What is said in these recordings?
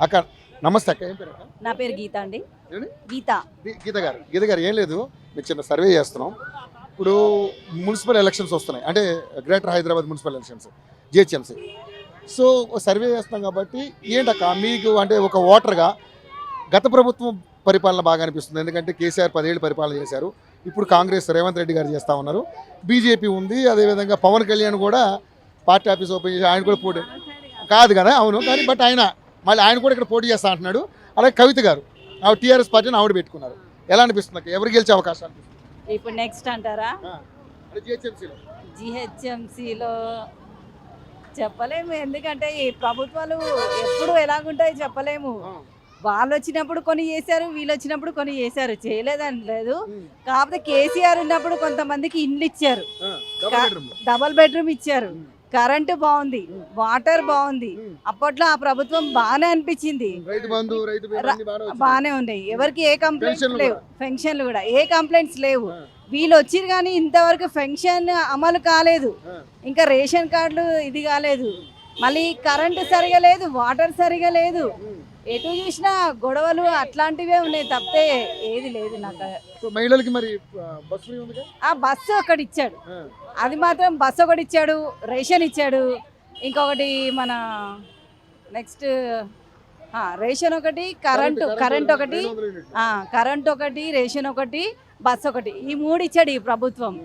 అక్క నమస్తే అక్క, ఏం పేరు అక్క? నా పేరు గీత అండి. ఏమండి? గీత. గీత గారు ఏం లేదు, మీకు చిన్న సర్వే చేస్తున్నాం. ఇప్పుడు మున్సిపల్ ఎలక్షన్స్ వస్తున్నాయి, అంటే greater Hyderabad municipal elections, GHMC. So survey చేస్తున్నాం కాబట్టి ఏంటక్క మీకు అంటే ఒక ఓటర్గా గత ప్రభుత్వం పరిపాలన బాగా అనిపిస్తుంది? ఎందుకంటే కేసీఆర్ 10 ఏళ్ళు పరిపాలన చేశారు, ఇప్పుడు కాంగ్రెస్ రేవంత్ రెడ్డి గారు చేస్తూ ఉన్నారు, బీజేపీ ఉంది, అదేవిధంగా పవన్ కళ్యాణ్ కూడా పార్టీ ఆఫీస్ ఓపెన్ చేసి ఆయన కూడా పోటీ కాదు కదా, అవును, కానీ బట్ ఆయన కూడా ఇక్కడ పోటీ చేస్తా అంటున్నాడు. అలాగే కవిత గారు టీఆర్ఎస్ పార్టీని ఆవిడ పెట్టుకున్నారు. ఎలా అనిపిస్తుంది, ఎవరు గెలిచే అవకాశాలు అనిపిస్తుంది ఇప్పుడు నెక్స్ట్ అంటారా? జిహెచ్ఎంసీలో చెప్పలేము, ఎందుకంటే ఈ ప్రభుత్వాలు ఎప్పుడు ఎలాగుంటాయి చెప్పలేము. వాళ్ళు వచ్చినప్పుడు కొన్ని చేశారు, వీళ్ళు వచ్చినప్పుడు కొన్ని చేశారు, చేయలేదని లేదు. కాకపోతే కేసీఆర్ ఉన్నప్పుడు కొంతమందికి ఇండ్లు ఇచ్చారు, డబుల్ బెడ్రూమ్ ఇచ్చారు, కరెంటు బాగుంది, వాటర్ బాగుంది. అప్పట్లో ఆ ప్రభుత్వం బాగానే అనిపించింది, బాగానే ఉన్నాయి. ఎవరికి ఏ కంప్లైంట్స్ లేవు, పెన్షన్లు కూడా ఏ కంప్లైంట్స్ లేవు. వీళ్ళు వచ్చిరు కానీ ఇంతవరకు పెన్షన్ అమలు కాలేదు, ఇంకా రేషన్ కార్డులు ఇది కాలేదు, మళ్ళీ కరెంటు సరిగా లేదు, వాటర్ సరిగా లేదు. ఎటు చూసినా గొడవలు అట్లాంటివే ఉన్నాయి తప్పితే ఏది లేదు. నాకు మహిళలకి మరి ఆ బస్సు ఒకటి ఇచ్చాడు, అది మాత్రం బస్సు ఒకటి ఇచ్చాడు, రేషన్ ఇచ్చాడు, ఇంకొకటి మన నెక్స్ట్ రేషన్ ఒకటి, కరెంట్ ఒకటి, కరెంట్ ఒకటి, రేషన్ ఒకటి, బస్సు ఒకటి, ఈ 3 ఇచ్చాడు ఈ ప్రభుత్వం.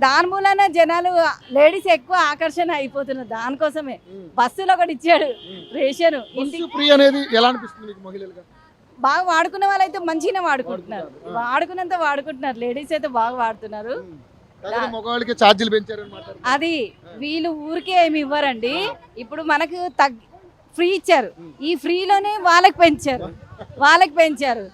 దాని మూలన జనాలు లేడీస్ ఎక్కువ ఆకర్షణ అయిపోతున్నారు, దానికోసమే బస్సులు ఒకటి ఇచ్చాడు, రేషన్. బాగా వాడుకునే వాళ్ళైతే మంచిగానే వాడుకుంటున్నారు, వాడుకున్నంత లేడీస్ అయితే బాగా వాడుతున్నారు. అది వీళ్ళు ఊరికే ఏమి ఇవ్వరండి. ఇప్పుడు మనకు ఫ్రీ ఇచ్చారు, ఈ ఫ్రీలోనే వాళ్ళకి పెంచారు.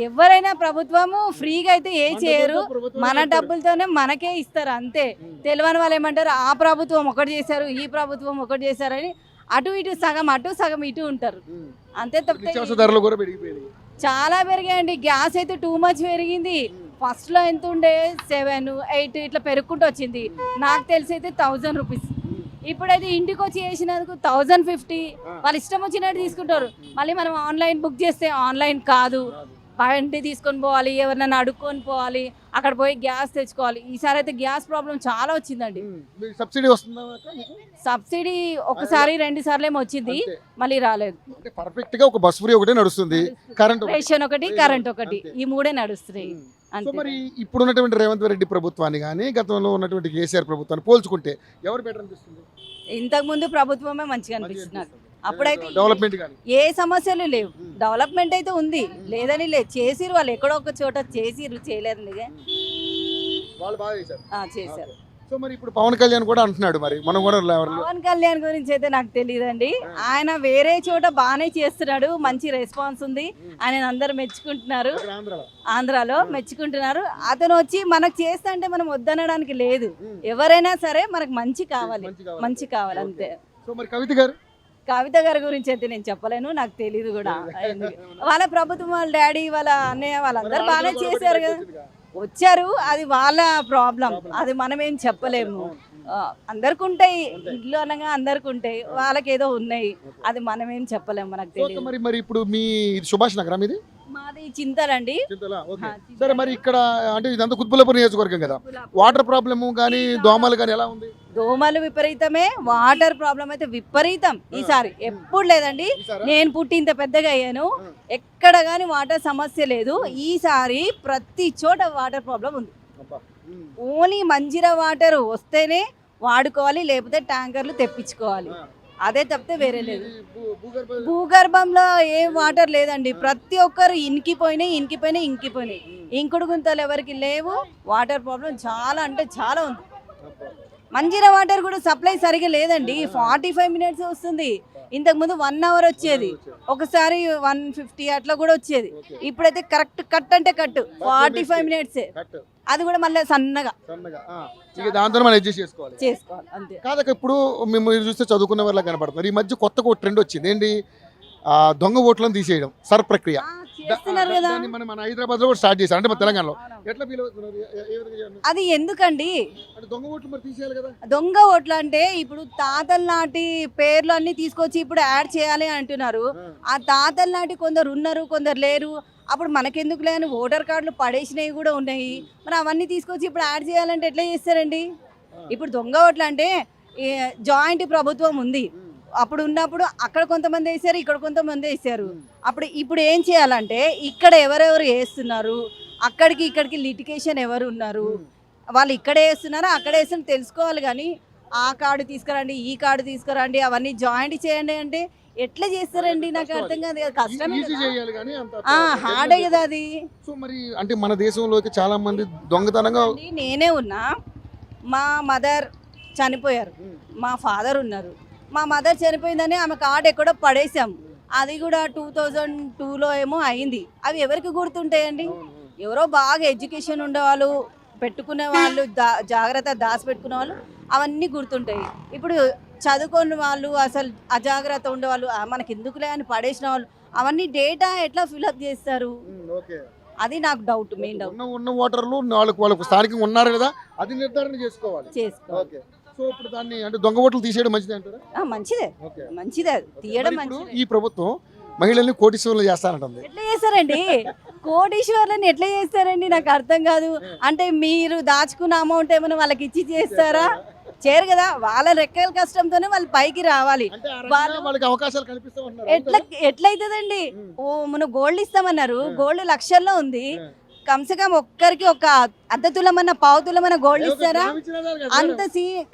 ఎవరైనా ప్రభుత్వము ఫ్రీగా అయితే ఏ చేయరు, మన డబ్బులతోనే మనకే ఇస్తారు అంతే. తెలియని వాళ్ళు ఏమంటారు, ఆ ప్రభుత్వం ఒకటి చేశారు, ఈ ప్రభుత్వం ఒకటి చేశారని అటు ఇటు సగం ఇటు ఉంటారు అంతే. తప్పితే చాలా పెరిగాయండి, గ్యాస్ అయితే టూ మచ్ పెరిగింది. ఫస్ట్ లో ఎంత ఉండే 7, 8 ఇట్లా పెరుగుకుంటూ వచ్చింది. నాకు తెలిసి అయితే 1000 రూపీస్. ఇప్పుడైతే ఇంటికి వచ్చి చేసినందుకు 1050. వాళ్ళు ఇష్టం వచ్చినట్టు తీసుకుంటారు. మళ్ళీ మనం ఆన్లైన్ బుక్ చేస్తే ఆన్లైన్ కాదు, ఇంటి తీసుకొని పోవాలి, ఎవరినైనా అడుక్కొని పోవాలి, అక్కడ పోయి గ్యాస్ తెచ్చుకోవాలి. ఈసారి అయితే గ్యాస్ ప్రాబ్లం చాలా వచ్చిందండి. సబ్సిడీ ఒకసారి 2 సార్లు ఏమో వచ్చింది, మళ్ళీ రాలేదు. పర్ఫెక్ట్ గా ఒక బస్ ఫ్రీ ఒకటే నడుస్తుంది, రేషన్ ఒకటి, కరెంట్ ఒకటి, ఈ 3 నడుస్తున్నాయి. మరి ఇప్పుడు ఉన్నటువంటి రేవంత్ రెడ్డి ప్రభుత్వాన్ని కానీ గతంలో ఉన్నటువంటి కేసీఆర్ ప్రభుత్వాన్ని పోల్చుకుంటే ఎవరు బెటర్ అనిపిస్తుంది? ఇంతకు ముందు ప్రభుత్వమే మంచిగా అనిపిస్తుంది. అప్పుడైతే డెవలప్మెంట్ ఏ సమస్యలు లేవు, డెవలప్మెంట్ అయితే ఉంది, లేదని లేదు. చేసిరు, వాళ్ళు ఎక్కడో ఒక చోట చేసిరు, చేయలేదని చేశారు. సో మరి ఇప్పుడు పవన్ కళ్యాణ్ కూడా అంటున్నాడు, మరి మనం కూడా పవన్ కళ్యాణ్ గురించి అయితే నాకు తెలియదండి. ఆయన వేరే చోట బాగానే చేస్తున్నాడు, మంచి రెస్పాన్స్ ఉంది, ఆయన అందరూ మెచ్చుకుంటున్నారు, ఆంధ్రాలో మెచ్చుకుంటున్నారు. అతను వచ్చి మనకు చేస్తా అంటే మనం వద్దనడానికి లేదు. ఎవరైనా సరే మనకు మంచి కావాలి అంతే. సో మరి కవిత గారి గురించి అయితే నేను చెప్పలేను, నాకు తెలియదు కూడా. వాళ్ళ ప్రభుత్వం, వాళ్ళ డాడీ, వాళ్ళ అన్నయ్య, వాళ్ళందరూ బాగానే చేశారు కదా, వచ్చారు. అది వాళ్ళ ప్రాబ్లం, అది మనం ఏం చెప్పలేము. అందరికి ఉంటాయి, ఇల్లు అనగా అందరికి ఉంటాయి, వాళ్ళకి ఏదో ఉన్నాయి, అది మనం ఏం చెప్పలేము, మనకు తెలియదు. మరి ఇప్పుడు మీ సుభాష్ నగరం ఇది? మాది చింతలండి. సరే, మరి ఇక్కడ అంటే ఇదంతా కుత్బుల్లాపూర్ నియోజకవర్గం కదా, వాటర్ ప్రాబ్లమ్ కానీ దోమలు కానీ ఎలా ఉంది? దోమలు విపరీతమే, వాటర్ ప్రాబ్లం అయితే విపరీతం. ఈసారి ఎప్పుడు లేదండి, నేను పుట్టి ఇంత పెద్దగా అయ్యాను, ఎక్కడ కానీ వాటర్ సమస్య లేదు. ఈసారి ప్రతి చోట వాటర్ ప్రాబ్లం ఉంది. ఓన్లీ మంజీరా వాటర్ వస్తేనే వాడుకోవాలి, లేకపోతే ట్యాంకర్లు తెప్పించుకోవాలి, అదే తప్పితే వేరే లేదు. భూగర్భంలో ఏ వాటర్ లేదండి, ప్రతి ఒక్కరు ఇంకిపోయినాయి. ఇంకుడు గుంతలు ఎవరికి లేవు. వాటర్ ప్రాబ్లం చాలా అంటే చాలా ఉంది. మంజీరా వాటర్ కూడా సప్లై సరిగా లేదండి, 45 మినిట్స్ వస్తుంది. ఇంతకుముందు 1 అవర్ వచ్చేది, ఒకసారి 150 అట్లా కూడా వచ్చేది. ఇప్పుడైతే కరెక్ట్ కట్ అంటే కట్ 45 మినిట్సే, అది కూడా మళ్ళీ సన్నగా దాంతో మనం అడ్జస్ట్ చేసుకోవాలి అంతే. కాదక ఇప్పుడు మీరు చూస్తే చదువుకున్న వాళ్ళ కనపడుతున్నారు. ఈ మధ్య కొత్త ట్రెండ్ వచ్చింది, ఏంటి దొంగ ఓట్లను తీసేయడం, సర్ ప్రక్రియ. చేస్తున్నారు కదా. దాన్ని మన హైదరాబాద్ లో కూడా స్టార్ట్ చేశారు, అంటే మన తెలంగాణలో. ఎట్లా ఫీల్ అవుతున్నారు? ఏ విధంగా చేయాలి? అది ఎందుకండి అంటే దొంగ ఓట్లు మరి తీసేయాలి కదా. దొంగ ఓట్లు అంటే ఇప్పుడు తాతల నాటి పేర్లు అన్ని తీసుకొచ్చి ఇప్పుడు యాడ్ చేయాలి అంటున్నారు. ఆ తాతల నాటి కొందరు ఉన్నారు, కొందరు లేరు. అప్పుడు మనకెందుకు లేని ఓటర్ కార్డులు పడేసినవి కూడా ఉన్నాయి. మరి అవన్నీ తీసుకొచ్చి ఇప్పుడు యాడ్ చేయాలంటే ఎట్లా చేస్తారండి? ఇప్పుడు దొంగ ఓట్లు అంటే జాయింట్ ప్రభుత్వం ఉంది, అప్పుడు ఉన్నప్పుడు అక్కడ కొంతమంది వేసారు, ఇక్కడ కొంతమంది వేసారు. ఇప్పుడు ఏం చేయాలంటే ఇక్కడ ఎవరెవరు వేస్తున్నారు, అక్కడికి ఇక్కడికి లిటికేషన్ ఎవరు ఉన్నారు, వాళ్ళు ఇక్కడే వేస్తున్నారా అక్కడే వేస్తున్నారు తెలుసుకోవాలి. కానీ ఆ కార్డు తీసుకురండి, ఈ కార్డు తీసుకురండి, అవన్నీ జాయింట్ చేయండి అంటే ఎట్లా చేస్తారండి? నాకు అర్థం కాదు. కష్టమే ఈజీ చేయాలి కానీ అంత హార్డే కదా అది. సో మరి అంటే మన దేశంలోకి చాలా మంది దొంగతనంగా. నేనే ఉన్నా, మా మదర్ చనిపోయారు, మా ఫాదర్ ఉన్నారు. మా మదర్ చనిపోయిందని ఆమె కార్డు ఎక్కడో పడేసాం. అది కూడా 2002లో ఏమో అయింది. అవి ఎవరికి గుర్తుంటాయండి? ఎవరో బాగా ఎడ్యుకేషన్ ఉండేవాళ్ళు, పెట్టుకునే వాళ్ళు, జాగ్రత్త దాచి పెట్టుకునే వాళ్ళు అవన్నీ గుర్తుంటాయి. ఇప్పుడు చదువుకునే వాళ్ళు, అసలు అజాగ్రత్త ఉండేవాళ్ళు, మనకి ఎందుకులే అని పడేసిన వాళ్ళు, అవన్నీ డేటా ఎట్లా ఫిల్అప్ చేస్తారు? అది నాకు డౌట్, మెయిన్ డౌట్. ఉన్న ఓటర్లు వాళ్ళకు స్థానికంగా ఉన్నారు కదా, అది నిర్ధారణ చేసుకోవాలి. ఓకే. సో ఇప్పుడు దాన్ని అంటే దొంగ ఓట్లు తీసేయడం మంచిదే అంటారా? మంచిదే, మంచిదే తీయడం మంచిదే. ఈ ప్రభుత్వం మహిళల్ని కోటీశ్వరులు చేస్తానంటుంది. ఎట్లా చేస్తారండి? కోటీశ్వర్లని ఎట్లా చేస్తారండి? నాకు అర్థం కాదు. అంటే మీరు దాచుకున్న అమౌంట్ ఏమైనా వాళ్ళకి ఇచ్చి చేస్తారా? చేయరు కదా. వాళ్ళ రెక్కల కష్టంతోనే వాళ్ళు పైకి రావాలి. వాళ్ళకి అవకాశాలు కల్పిస్తామన్నారు. ఎట్లయితుందండి? మన గోల్డ్ ఇస్తామన్నారు, గోల్డ్ లక్షల్లో ఉంది. కమ్సకం ఒక్కరికి ఒక అర్ధ తులమన్న పావు తులమన్న గోల్డ్ ఇస్తారా? అంత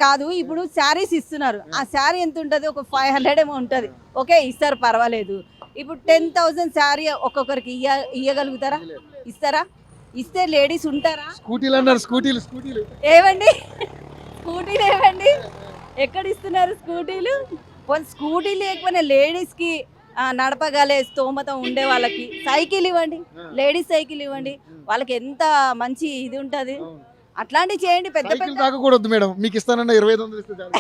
కాదు. ఇప్పుడు శారీస్ ఇస్తున్నారు, ఆ శారీ ఎంత ఉంటుంది? ఒక 500 ఏమో ఉంటుంది. ఓకే, ఇస్తారు, పర్వాలేదు. ఇప్పుడు 10,000 శారీ ఒక్కొక్కరికి ఇయ్యగలుగుతారా? ఇస్తారా? ఇస్తే లేడీస్ ఉంటారా? స్కూటీలు అన్నారు, స్కూటీలు ఏవండి? స్కూటీలు ఏవండి? ఎక్కడ ఇస్తున్నారు స్కూటీలు? స్కూటీ లేకపోయినా లేడీస్కి నడపగలే స్తోమత ఉండే వాళ్ళకి సైకిల్ ఇవ్వండి, లేడీస్ సైకిల్ ఇవ్వండి. వాళ్ళకి ఎంత మంచి ఇది ఉంటుంది. అట్లాంటివి చేయండి. పెద్ద పెద్ద తాగకూడదు మేడం, మీకు ఇస్తానన్న 2500 ఇస్తే చాలు.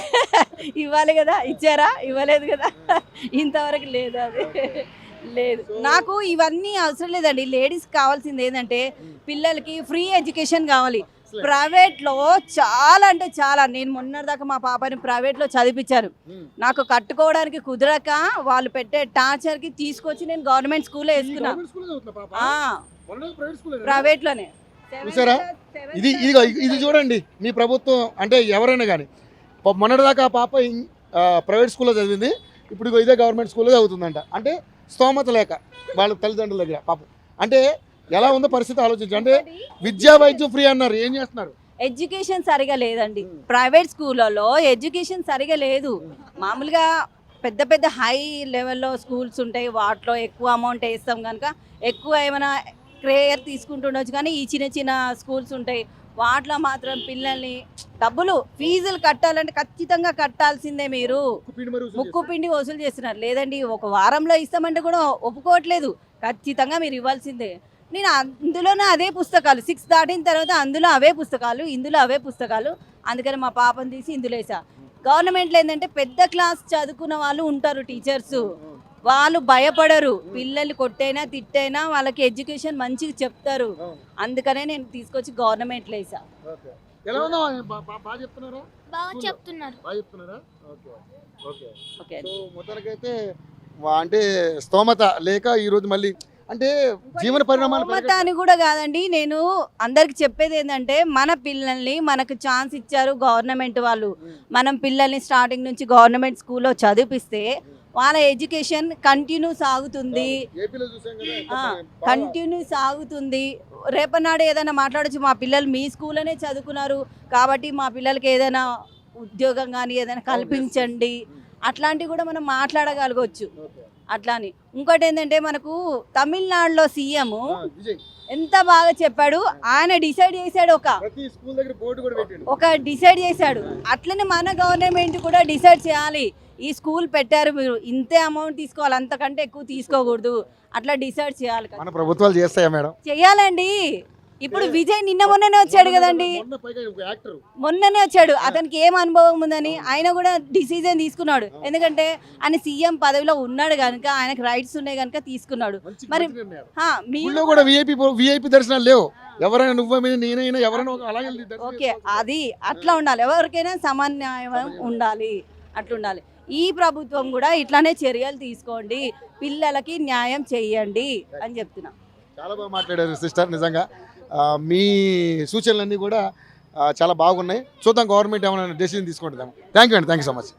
ఇవ్వాలి కదా. ఇచ్చారా? ఇవ్వలేదు కదా, ఇంతవరకు లేదు. అది లేదు. నాకు ఇవన్నీ అవసరం లేదండి. లేడీస్ కావాల్సింది ఏంటంటే పిల్లలకి ఫ్రీ ఎడ్యుకేషన్ కావాలి. ప్రైవేట్లో చాలా అంటే చాలా, నేను మొన్నటిదాకా మా పాపని ప్రైవేట్లో చదివించాను. నాకు కట్టుకోవడానికి కుదరక వాళ్ళు పెట్టే టార్చర్కి తీసుకొచ్చి నేను గవర్నమెంట్ స్కూల్లో వేసుకున్నా, ప్రైవేట్లోనే. చూసారా? ఇది చూడండి, మీ ప్రభుత్వం అంటే ఎవరైనా కానీ మొన్నటిదాకా ఆ పాప ప్రైవేట్ స్కూల్లో చదివింది, ఇప్పుడు ఇదే గవర్నమెంట్ స్కూల్లో చదువుతుందంట. అంటే స్తోమత లేక వాళ్ళ తల్లిదండ్రుల దగ్గర పాపం. అంటే ఎలా ఉందో పరిస్థితి ఆలోచించు. అంటే విద్యా వైద్యం ఫ్రీ అన్నారు, ఏం చేస్తున్నారు? ఎడ్యుకేషన్ సరిగా లేదండి. ప్రైవేట్ స్కూళ్ళలో ఎడ్యుకేషన్ సరిగా లేదు. మామూలుగా పెద్ద పెద్ద హై లెవెల్లో స్కూల్స్ ఉంటాయి, వాటిలో ఎక్కువ అమౌంట్ వేస్తాం కనుక ఎక్కువ ఏమైనా కేర్ తీసుకుంటుండొచ్చు. కానీ ఈ చిన్న చిన్న స్కూల్స్ ఉంటాయి, వాటిలో మాత్రం పిల్లల్ని డబ్బులు ఫీజులు కట్టాలంటే ఖచ్చితంగా కట్టాల్సిందే. మీరు ముక్కు పిండి వసూలు చేస్తున్నారు. లేదండి, ఒక వారంలో ఇస్తామంటే కూడా ఒప్పుకోవట్లేదు, ఖచ్చితంగా మీరు ఇవ్వాల్సిందే. నేను అందులోనే అదే పుస్తకాలు 6 దాటిన తర్వాత అందులో అవే పుస్తకాలు, ఇందులో అవే పుస్తకాలు. అందుకని మా పాపను తీసి ఇందులో వేసా. గవర్నమెంట్లో ఏంటంటే పెద్ద క్లాస్ చదువుకున్న వాళ్ళు ఉంటారు, టీచర్స్, వాళ్ళు భయపడరు. పిల్లలు కొట్టైనా తిట్టైనా వాళ్ళకి ఎడ్యుకేషన్ మంచిగా చెప్తారు. అందుకనే నేను తీసుకొచ్చి గవర్నమెంట్లో వేసా. అంటే స్తోమత లేక ఈరోజు మళ్ళీ అంటే జీవన పరిణామాలు అని కూడా కాదండి. నేను అందరికి చెప్పేది ఏంటంటే మన పిల్లల్ని మనకు ఛాన్స్ ఇచ్చారు గవర్నమెంట్ వాళ్ళు. మనం పిల్లల్ని స్టార్టింగ్ నుంచి గవర్నమెంట్ స్కూల్లో చదివిస్తే వాళ్ళ ఎడ్యుకేషన్ కంటిన్యూ సాగుతుంది. రేపనాడు ఏదైనా మాట్లాడచ్చు, మా పిల్లలు మీ స్కూల్లోనే చదువుకున్నారు కాబట్టి మా పిల్లలకి ఏదైనా ఉద్యోగం కానీ ఏదైనా కల్పించండి, అట్లాంటివి కూడా మనం మాట్లాడగలగవచ్చు. అట్లాని ఇంకోటి ఏంటంటే మనకు తమిళనాడులో సీఎం ఎంత బాగా చెప్పాడు. ఆయన డిసైడ్ చేశాడు, ఒక డిసైడ్ చేశాడు. అట్లనే మన గవర్నమెంట్ కూడా డిసైడ్ చేయాలి. ఈ స్కూల్ పెట్టారు, మీరు ఇంతే అమౌంట్ తీసుకోవాలి, అంతకంటే ఎక్కువ తీసుకోకూడదు, అట్లా డిసైడ్ చేయాలి. మన ప్రభుత్వాలు చేస్తాయా మేడం? చేయాలండి. ఇప్పుడు విజయ్ నిన్న మొన్ననే వచ్చాడు కదండి, మొన్న పైగా ఒక యాక్టర్ మొన్ననే వచ్చాడు. అతనికి ఏం అనుభవం ఉందని ఆయన కూడా డిసిజన్ తీసుకున్నాడు. ఎందుకంటే ఆయన సీఎం పదవిలో ఉన్నాడు కనుక, ఆయనకు రైట్స్ ఉన్నాయి కనుక తీసుకున్నాడు. మరి మీరు ఊళ్ళో కూడా విఐపి దర్శనాలు లేవు. ఎవరైనా నువ్వైనా నేనైనా ఎవరైనా అలాగే దర్శనం ఓకే, అది అట్లా ఉండాలి. ఎవరికైనా సమన్వయం ఉండాలి, అట్లుండాలి. ఈ ప్రభుత్వం కూడా ఇట్లానే చర్యలు తీసుకోండి, పిల్లలకి న్యాయం చేయండి అని చెప్తున్నా. చాలా బాగా మాట్లాడారు సిస్టర్. నిజంగా మీ సూచనలన్నీ కూడా చాలా బాగున్నాయి. చూద్దాం గవర్నమెంట్ ఏమైనా డెసిషన్ తీసుకుంటుందాము. థ్యాంక్ యూ అండి, థ్యాంక్ యూ సో మచ్.